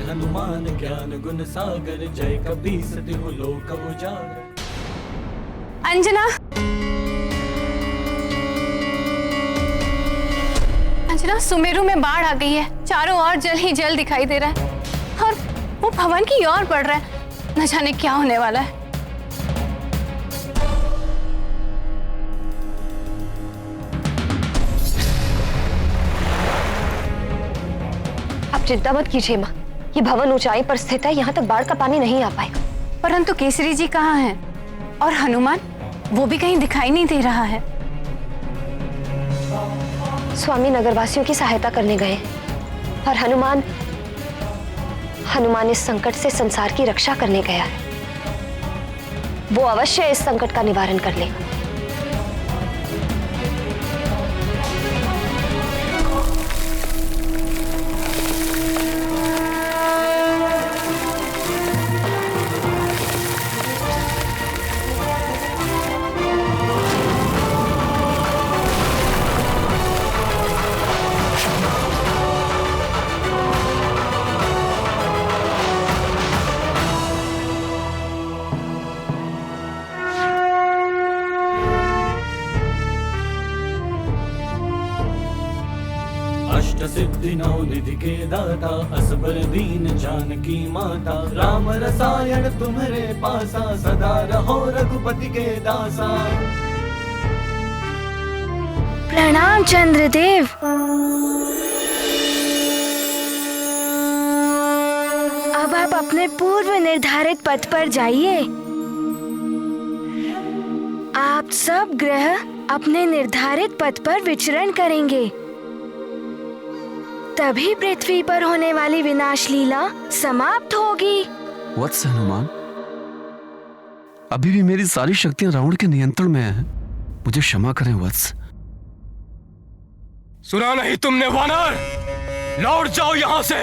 हनुमान ज्ञान गुण सागर, जय कपीस तिहु लोक उजागर। अंजना, अंजना, सुमेरु में बाढ़ आ गई है। चारों ओर जल ही जल दिखाई दे रहा है और वो भवन की ओर बढ़ रहा है। न जाने क्या होने वाला है। आप चिंता मत कीजिए माँ, ये भवन ऊंचाई पर स्थित है, यहाँ तक बाढ़ का पानी नहीं आ पाएगा। परंतु केसरी जी कहाँ हैं? और हनुमान, वो भी कहीं दिखाई नहीं दे रहा है। स्वामी नगरवासियों की सहायता करने गए और हनुमान इस संकट से संसार की रक्षा करने गया है। वो अवश्य इस संकट का निवारण कर लेगा। अष्ट सिद्धि नौ निधि के दाता, असबर दीन जानकी माता। राम रसायन तुम्हारे पासा, सदा रहो रघुपति के दासा। प्रणाम चंद्रदेव। अब आप अपने पूर्व निर्धारित पथ पर जाइए। आप सब ग्रह अपने निर्धारित पथ पर विचरण करेंगे, तभी पृथ्वी पर होने वाली विनाश लीला समाप्त होगी। वत्स हनुमान, अभी भी मेरी सारी शक्तियां रावण के नियंत्रण में हैं। मुझे क्षमा करें वत्स। सुना नहीं तुमने वानर? लौट जाओ यहाँ से,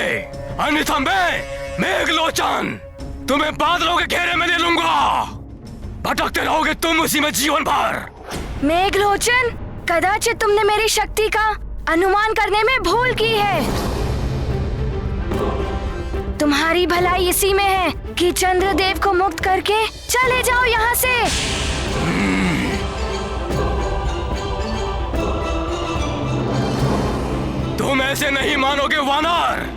अन्यथा मैं मेघलोचन तुम्हें बादलों के घेरे में ले लूंगा। भटकते रहोगे तुम उसी में जीवन भर। मेघलोचन, कदाचित तुमने मेरी शक्ति का अनुमान करने में भूल की है। तुम्हारी भलाई इसी में है कि चंद्रदेव को मुक्त करके चले जाओ यहाँ से। तुम ऐसे नहीं मानोगे वानर।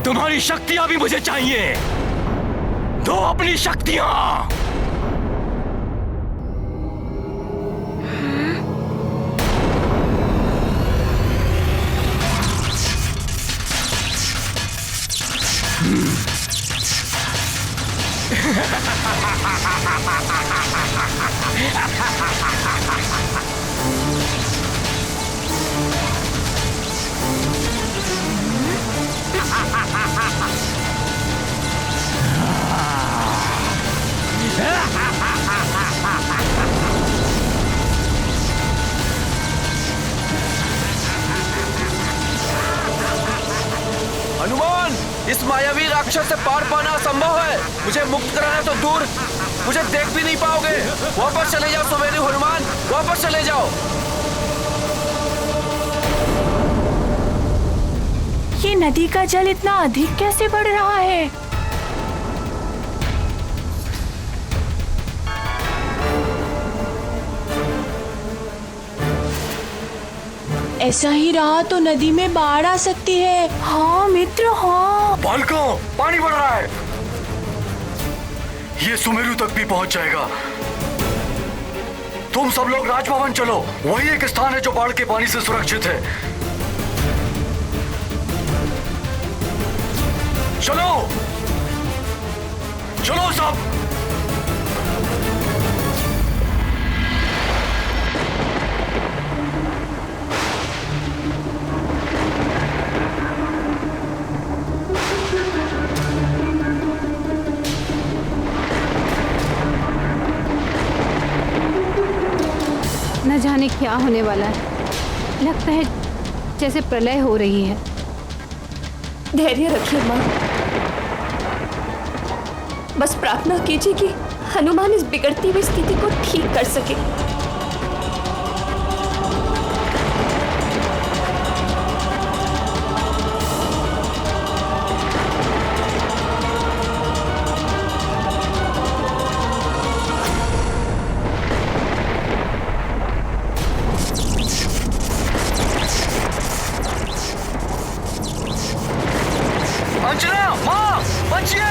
तुम्हारी शक्तियां भी मुझे चाहिए। दो अपनी शक्तियां। हनुमान, इस मायावी राक्षस से पार पाना असंभव है। मुझे मुक्त कराना तो दूर, मुझे देख भी नहीं पाओगे। वापस चले जाओ सुमेरु हनुमान, वापस चले जाओ। ये नदी का जल इतना अधिक कैसे बढ़ रहा है? ऐसा ही रहा तो नदी में बाढ़ आ सकती है। हाँ मित्र, हाँ। बालकों, पानी बढ़ रहा है। ये सुमेरु तक भी पहुंच जाएगा। तुम सब लोग राजभवन चलो, वही एक स्थान है जो बाढ़ के पानी से सुरक्षित है। चलो चलो सब। न जाने क्या होने वाला है। लगता है जैसे प्रलय हो रही है। धैर्य रखिए माँ, बस प्रार्थना कीजिए कि हनुमान इस बिगड़ती हुई स्थिति को ठीक कर सके। अंजना, माँ, बचिए!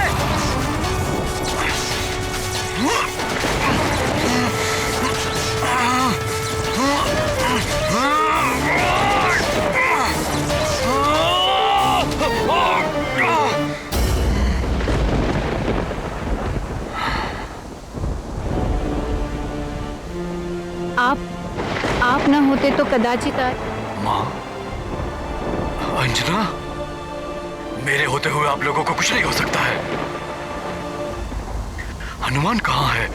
आप न होते तो कदाचित माँ, अंजना, मेरे होते हुए आप लोगों को कुछ नहीं हो सकता है। हनुमान कहाँ है?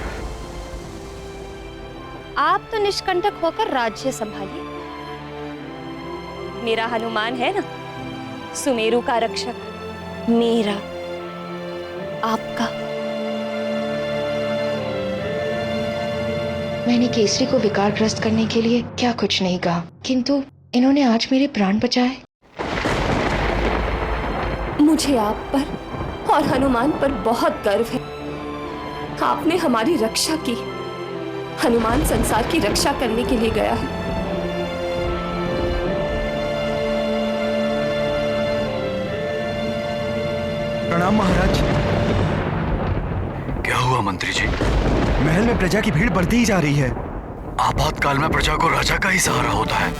आप तो निष्कंटक होकर राज्य संभालिए। मेरा हनुमान है ना, सुमेरु का रक्षक, मेरा, आपका। मैंने केसरी को विकारग्रस्त करने के लिए क्या कुछ नहीं कहा, किंतु इन्होंने आज मेरे प्राण बचाए। मुझे आप पर और हनुमान पर बहुत गर्व है। आपने हमारी रक्षा की। हनुमान संसार की रक्षा करने के लिए गया है। प्रणाम महाराज। क्या हुआ मंत्री जी? महल में प्रजा की भीड़ बढ़ती ही जा रही है। आपातकाल में प्रजा को राजा का ही सहारा होता है।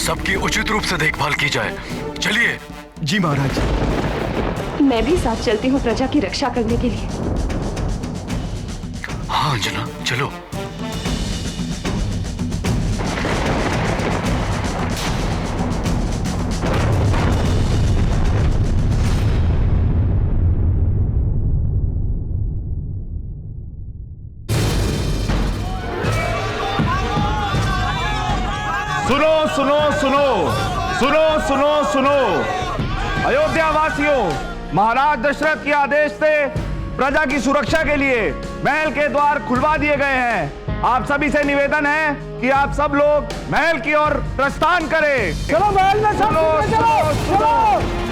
सबकी उचित रूप से देखभाल की जाए। चलिए। जी महाराज। मैं भी साथ चलती हूँ प्रजा की रक्षा करने के लिए। हाँ अंजना, चलो। सुनो सुनो सुनो सुनो सुनो सुनो, अयोध्या वासियों, महाराज दशरथ के आदेश से प्रजा की सुरक्षा के लिए महल के द्वार खुलवा दिए गए हैं। आप सभी से निवेदन है कि आप सब लोग महल की ओर प्रस्थान करें। चलो महल में सब चलो।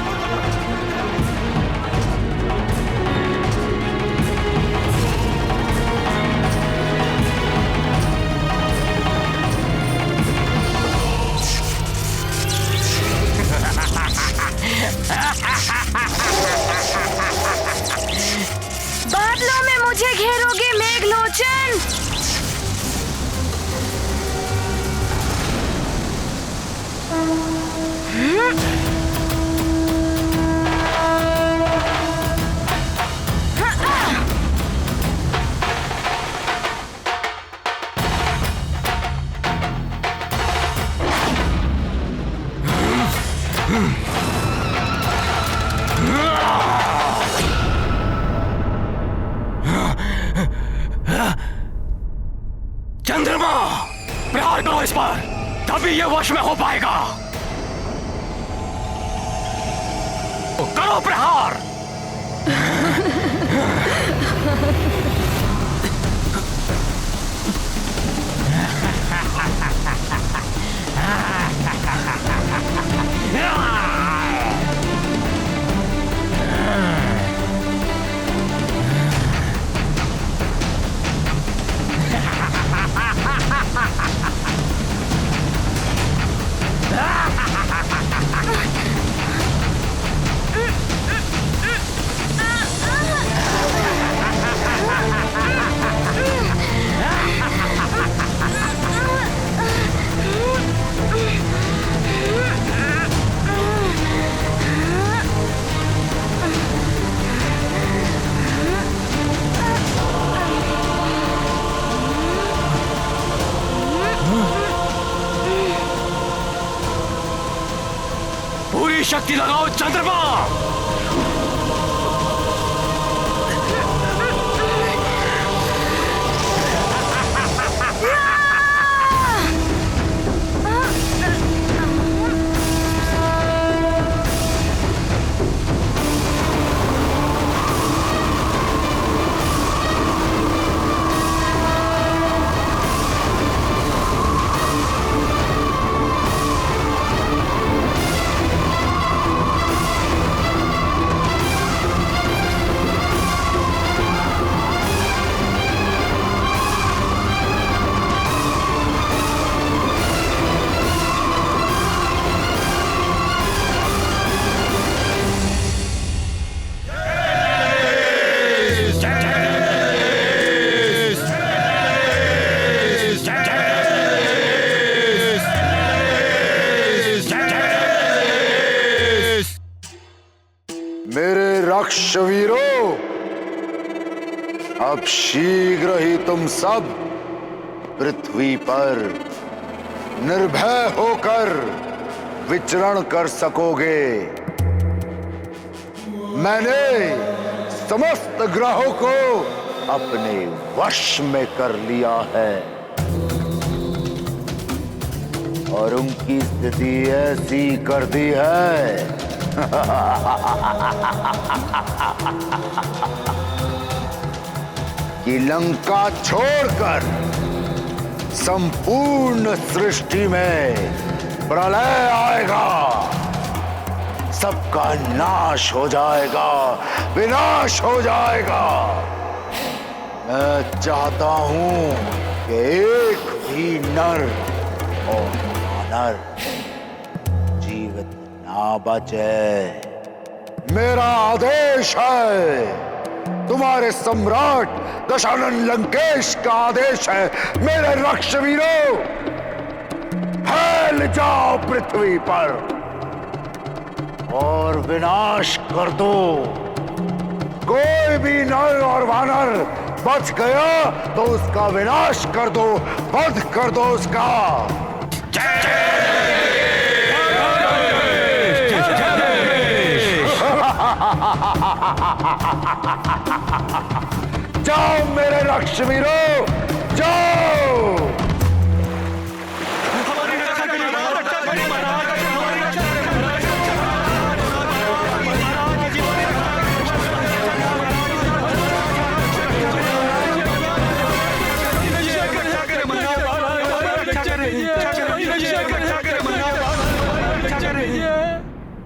बादलों में मुझे घेरोगे मेघलोचन। चंद्रमा, प्रहार करो इस पर, तभी ये वश में हो पाएगा। करो प्रहार। पूरी शक्ति लगाओ चंद्रमा। अब शीघ्र ही तुम सब पृथ्वी पर निर्भय होकर विचरण कर सकोगे। मैंने समस्त ग्रहों को अपने वश में कर लिया है और उनकी स्थिति ऐसी कर दी है कि लंका छोड़कर संपूर्ण सृष्टि में प्रलय आएगा, सबका नाश हो जाएगा, विनाश हो जाएगा। मैं चाहता हूं कि एक भी नर और वानर जीवित ना बचे। मेरा आदेश है, तुम्हारे सम्राट दशानन लंकेश का आदेश है। मेरे रक्षवीरों, फैल जाओ पृथ्वी पर और विनाश कर दो। कोई भी नर और वानर बच गया तो उसका विनाश कर दो, वध कर दो उसका। जाओ मेरे रक्षवीरों, जाओ।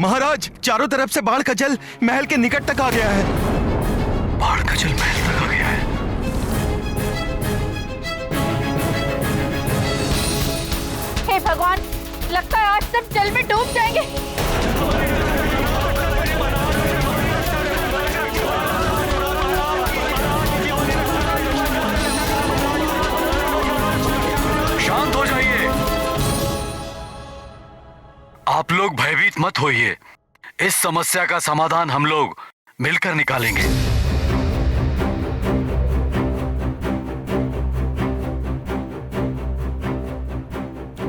महाराज, चारों तरफ से बाढ़ का जल महल के निकट तक आ गया है। बाढ़ का जल महल तक आ गया है। हे भगवान, लगता है आज सब जल में डूब जाएंगे। शांत हो जाइए। आप लोग भयभीत मत होइए। इस समस्या का समाधान हम लोग मिलकर निकालेंगे।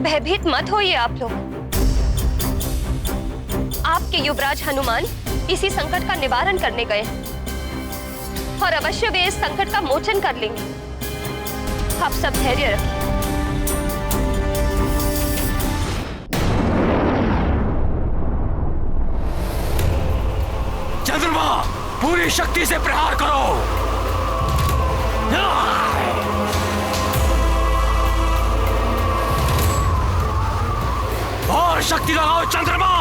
भयभीत मत होइए आप लोग। आपके युवराज हनुमान इसी संकट का निवारण करने गए और अवश्य वे इस संकट का मोचन कर लेंगे। आप सब धैर्य रखें। चंद्रमा, पूरी शक्ति से प्रहार करो। और शक्ति लगाओ चंद्रमा।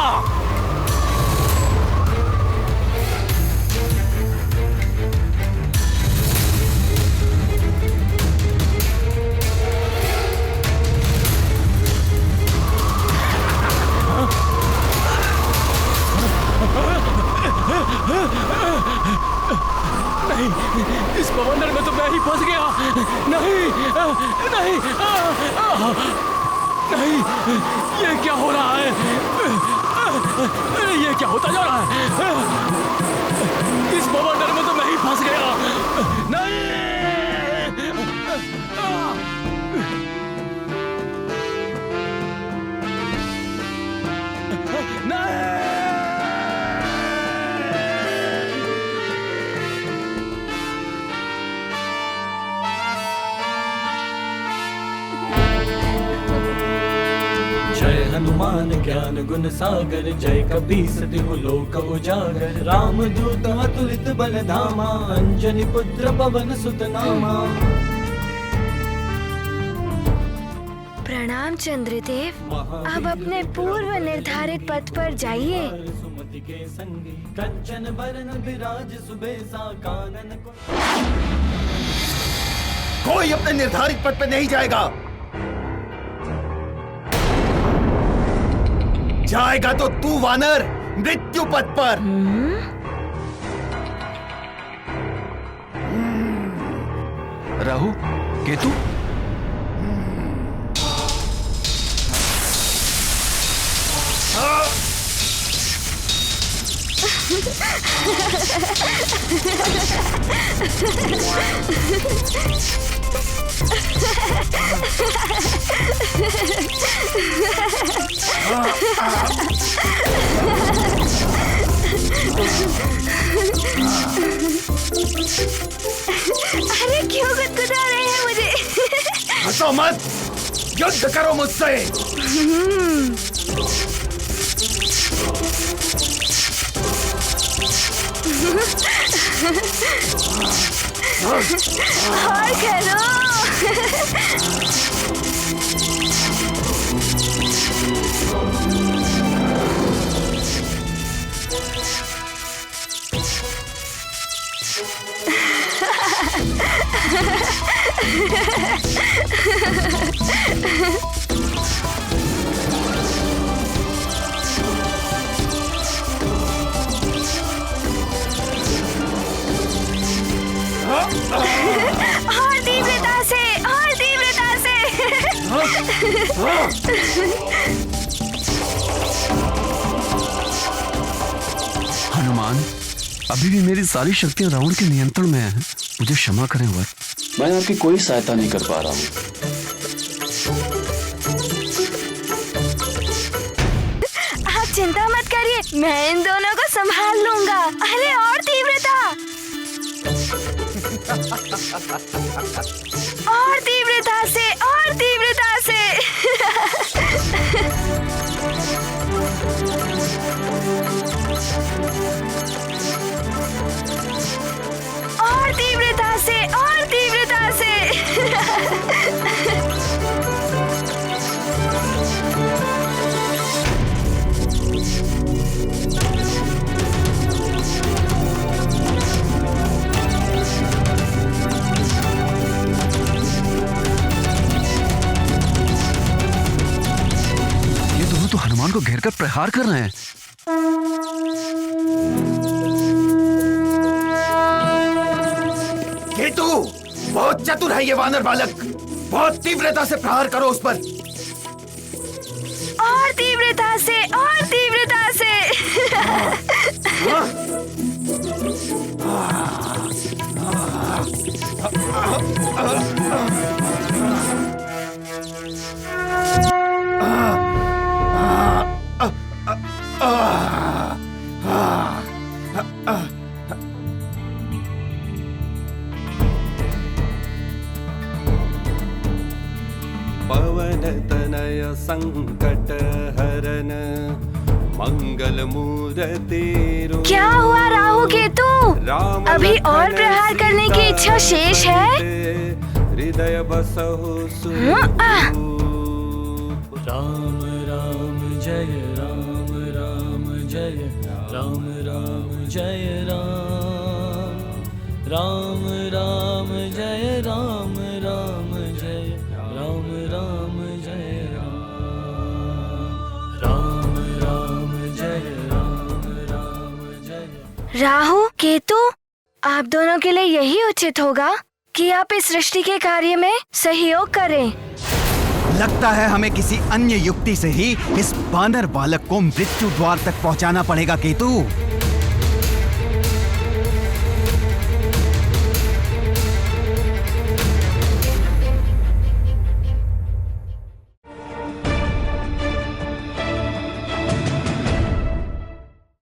नहीं, इस बवंडर में तो मैं ही फंस गया। नहीं, नहीं, नहीं, ये क्या हो रहा है? ये क्या होता जा रहा है? इस बवंडर में तो मैं ही फंस गया। नहीं, जय हनुमान ज्ञान गुण सागर, जय कपीस तिहु लोक उजागर। राम दूत अतुलित बल धामा, अंजनी पुत्र पवन सुत नामा। प्रणाम चंद्रदेव, अब अपने पूर्व निर्धारित पथ पर जाइए। सुमति के संगी कंचन बरन विराज सुबेसा कानन। कोई अपने निर्धारित पथ पे नहीं जाएगा। जाएगा तो तू वानर, मृत्यु पथ पर। राहु, केतु, अरे क्यों गुदगुदा रहे हैं मुझे? हंसो मत, युद्ध करो मुझसे। और करो। और तीव्रता से, और तीव्रता से। हनुमान, अभी भी मेरी सारी शक्तियां रावण के नियंत्रण में हैं। मुझे क्षमा करें वर। मैं आपकी कोई सहायता नहीं कर पा रहा हूँ। आप चिंता मत करिए, मैं इन दोनों को संभाल लूंगा। अरे और तीव्रता, और तीव्रता से, और तीव्रता से। और तीव्रता से, और तीव्रता से। ये दोनों तो हनुमान को घेर कर प्रहार कर रहे हैं। केतु, बहुत चतुर है ये वानर बालक। बहुत तीव्रता से प्रहार करो उस पर। और तीव्रता से, और तीव्रता से। पवन तनय संकट हरन मंगल मूर्ति। क्या हुआ राहु केतु? अभी और प्रहार करने की इच्छा शेष है? हृदय बसहु राम राम जय राम राम जय राम राम जय राम राम राम जय राम राम जय राम राम जय राम राम जय राम राम जय। राहु केतु, आप दोनों के लिए यही उचित होगा कि आप इस सृष्टि के कार्य में सहयोग करें। लगता है हमें किसी अन्य युक्ति से ही इस बानर बालक को मृत्यु द्वार तक पहुंचाना पड़ेगा केतु।